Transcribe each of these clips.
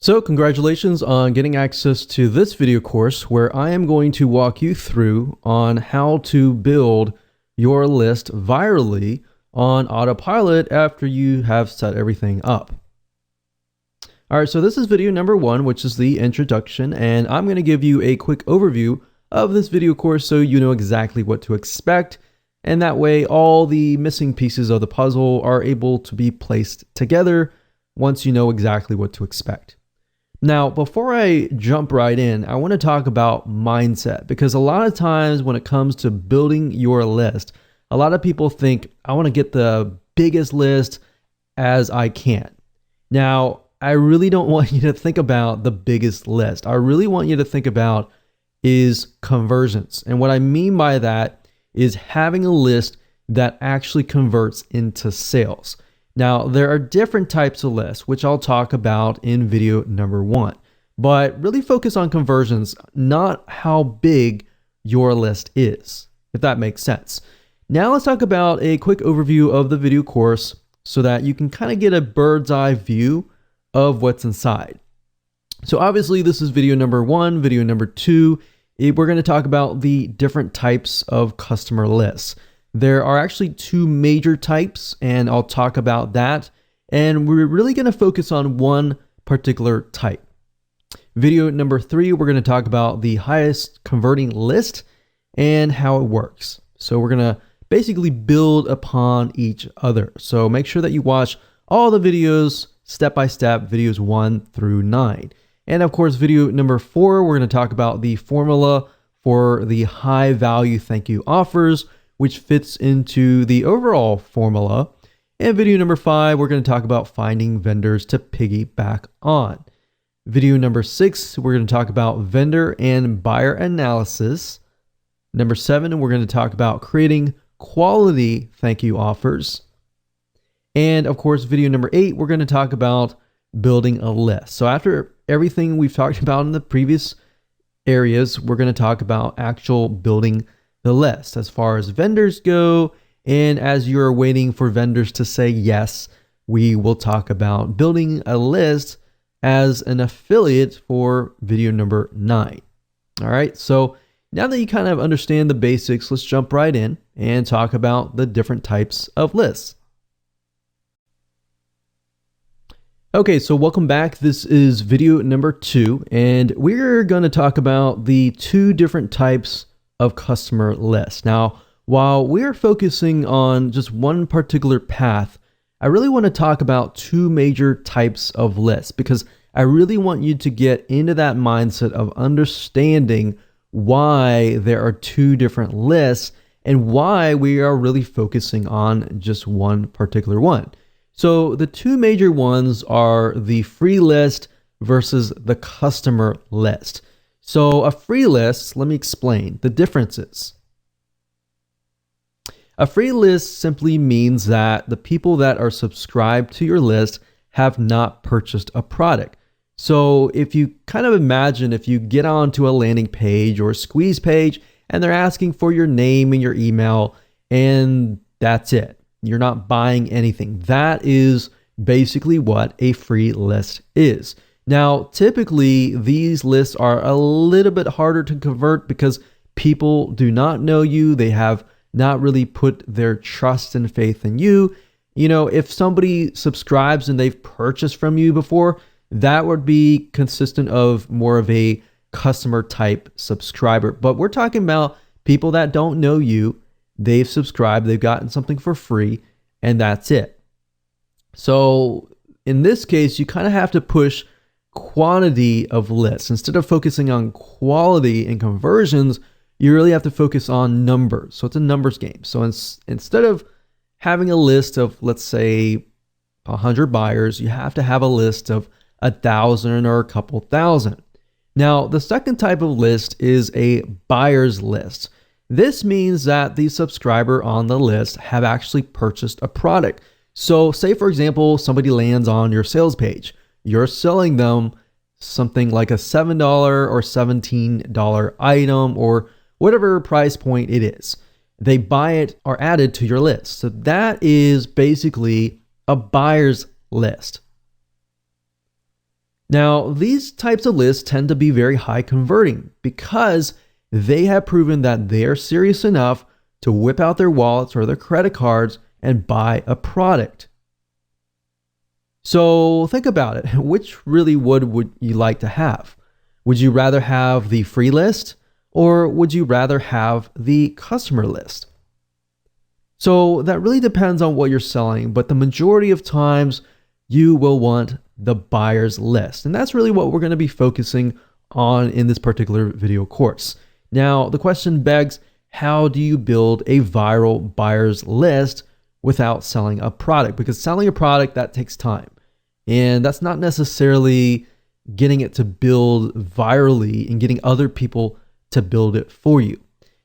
So congratulations on getting access to this video course where I am going to walk you through on how to build your list virally on autopilot after you have set everything up. All right, so this is video number 1, which is the introduction, and I'm going to give you a quick overview of this video course so you know exactly what to expect, and that way all the missing pieces of the puzzle are able to be placed together once you know exactly what to expect. Now, before I jump right in, I want to talk about mindset, because a lot of times when it comes to building your list, a lot of people think, I want to get the biggest list as I can. Now, I really don't want you to think about the biggest list. I really want you to think about is conversions. And what I mean by that is having a list that actually converts into sales. Now, there are different types of lists, which I'll talk about in video number 1, but really focus on conversions, not how big your list is, if that makes sense. Now let's talk about a quick overview of the video course so that you can kind of get a bird's eye view of what's inside. So obviously this is video number 1, video number 2, we're going to talk about the different types of customer lists. There are actually 2 major types, and I'll talk about that. And we're really going to focus on one particular type. Video number 3, we're going to talk about the highest converting list and how it works. So we're going to basically build upon each other. So make sure that you watch all the videos step by step, videos 1 through 9. And of course, video number 4, we're going to talk about the formula for the high value thank you offers, which fits into the overall formula. And video number 5, we're going to talk about finding vendors to piggyback on. Video number 6, we're going to talk about vendor and buyer analysis. Number 7, we're going to talk about creating quality thank you offers. And of course, video number 8, we're going to talk about building a list. So after everything we've talked about in the previous areas, we're going to talk about actual building the list as far as vendors go. And as you're waiting for vendors to say yes, we will talk about building a list as an affiliate for video number 9. All right. So now that you kind of understand the basics, let's jump right in and talk about the different types of lists. Okay, so welcome back. This is video number 2, and we're going to talk about the 2 different types of customer lists. Now, while we're focusing on just one particular path, I really want to talk about 2 major types of lists, because I really want you to get into that mindset of understanding why there are 2 different lists and why we are really focusing on just one particular one. So the 2 major ones are the free list versus the customer list. So a free list, let me explain the differences. A free list simply means that the people that are subscribed to your list have not purchased a product. So if you kind of imagine if you get onto a landing page or a squeeze page and they're asking for your name and your email and that's it. You're not buying anything. That is basically what a free list is. Now, typically, these lists are a little bit harder to convert because people do not know you. They have not really put their trust and faith in you. You know, if somebody subscribes and they've purchased from you before, that would be consistent of more of a customer type subscriber. But we're talking about people that don't know you. They've subscribed, they've gotten something for free, and that's it. So in this case, you kind of have to push quantity of lists. Instead of focusing on quality and conversions, you really have to focus on numbers. So it's a numbers game. So instead of having a list of, let's say, 100 buyers, you have to have a list of 1,000 or a couple thousand. Now, the second type of list is a buyer's list. This means that the subscriber on the list have actually purchased a product. So say, for example, somebody lands on your sales page. You're selling them something like a $7 or $17 item or whatever price point it is. They buy it or add it to your list. So that is basically a buyer's list. Now, these types of lists tend to be very high converting because they have proven that they are serious enough to whip out their wallets or their credit cards and buy a product. So think about it. Which really would you like to have? Would you rather have the free list or would you rather have the customer list? So that really depends on what you're selling, but the majority of times you will want the buyer's list. And that's really what we're going to be focusing on in this particular video course. Now, the question begs, how do you build a viral buyer's list without selling a product? Because selling a product, that takes time. And that's not necessarily getting it to build virally and getting other people to build it for you.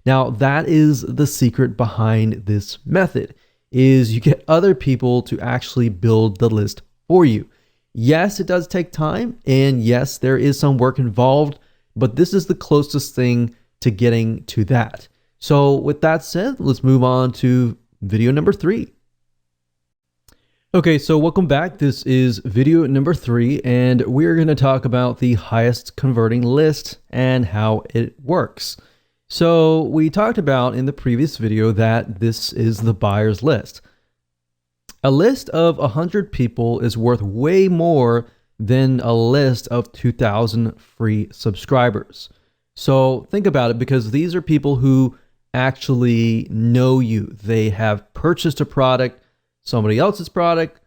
Now, that is the secret behind this method, is you get other people to actually build the list for you. Yes, it does take time, and yes, there is some work involved, but this is the closest thing to getting to that. So with that said, let's move on to video number 3. Okay, so welcome back. This is video number 3, and we're going to talk about the highest converting list and how it works. So we talked about in the previous video that this is the buyer's list. A list of 100 people is worth way more than a list of 2,000 free subscribers. So think about it, because these are people who actually know you. They have purchased a product, somebody else's product,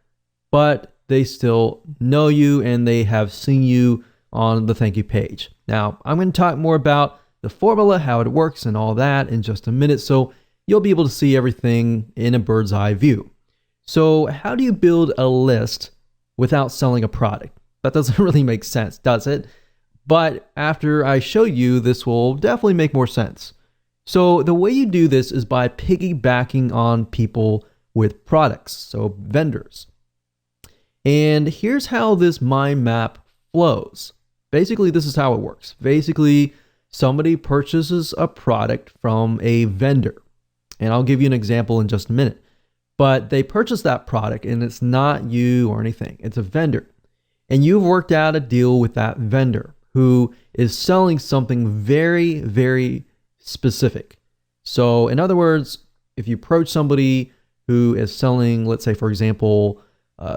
but they still know you and they have seen you on the thank you page. Now, I'm going to talk more about the formula, how it works and all that in just a minute, so you'll be able to see everything in a bird's eye view. So how do you build a list without selling a product? That doesn't really make sense, does it? But after I show you, this will definitely make more sense. So the way you do this is by piggybacking on people with products, so vendors. And here's how this mind map flows. Basically, this is how it works. Basically, somebody purchases a product from a vendor. And I'll give you an example in just a minute. But they purchase that product and it's not you or anything. It's a vendor. And you've worked out a deal with that vendor who is selling something very, very specific. So in other words, if you approach somebody who is selling, let's say, for example,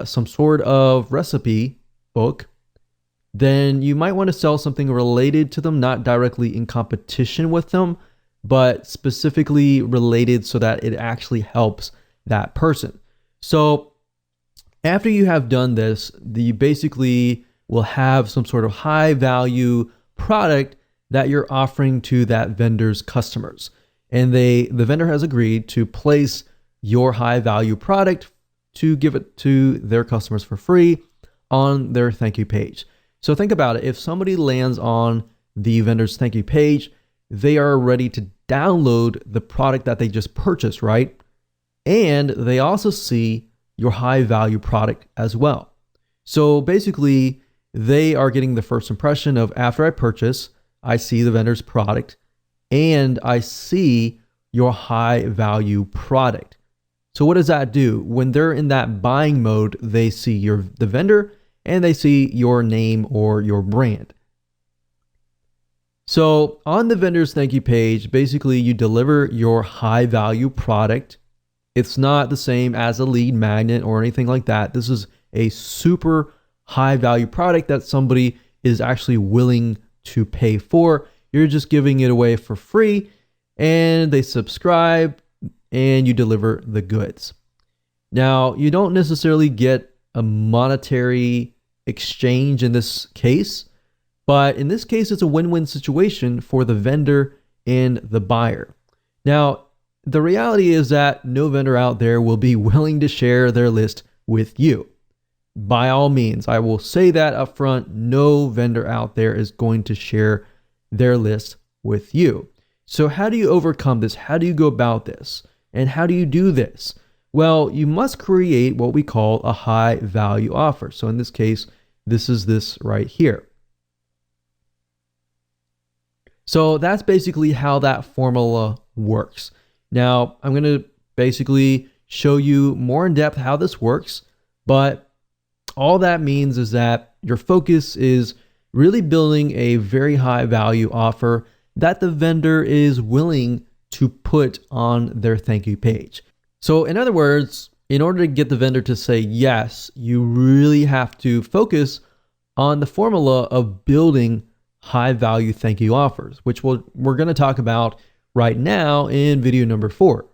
some sort of recipe book, then you might want to sell something related to them, not directly in competition with them, but specifically related so that it actually helps that person. So after you have done this, you basically will have some sort of high value product that you're offering to that vendor's customers. And the vendor has agreed to place your high value product to give it to their customers for free on their thank you page. So think about it. If somebody lands on the vendor's thank you page, they are ready to download the product that they just purchased, right? And they also see your high value product as well. So basically, they are getting the first impression of, after I purchase, I see the vendor's product and I see your high value product. So what does that do? When they're in that buying mode, they see the vendor and they see your name or your brand. So on the vendor's thank you page, basically you deliver your high value product. It's not the same as a lead magnet or anything like that. This is a super high value product that somebody is actually willing to pay for. You're just giving it away for free and they subscribe and you deliver the goods. Now, you don't necessarily get a monetary exchange in this case, but in this case, it's a win-win situation for the vendor and the buyer. Now, the reality is that no vendor out there will be willing to share their list with you. By all means, I will say that up front, no vendor out there is going to share their list with you. So how do you overcome this? How do you go about this? And how do you do this? Well, you must create what we call a high value offer. So in this case, this is this right here. So that's basically how that formula works. Now, I'm going to basically show you more in depth how this works, but all that means is that Your focus is really building a very high value offer that the vendor is willing to put on their thank you page. So in other words, in order to get the vendor to say yes, you really have to focus on the formula of building high value thank you offers, which we're going to talk about right now in video number 4.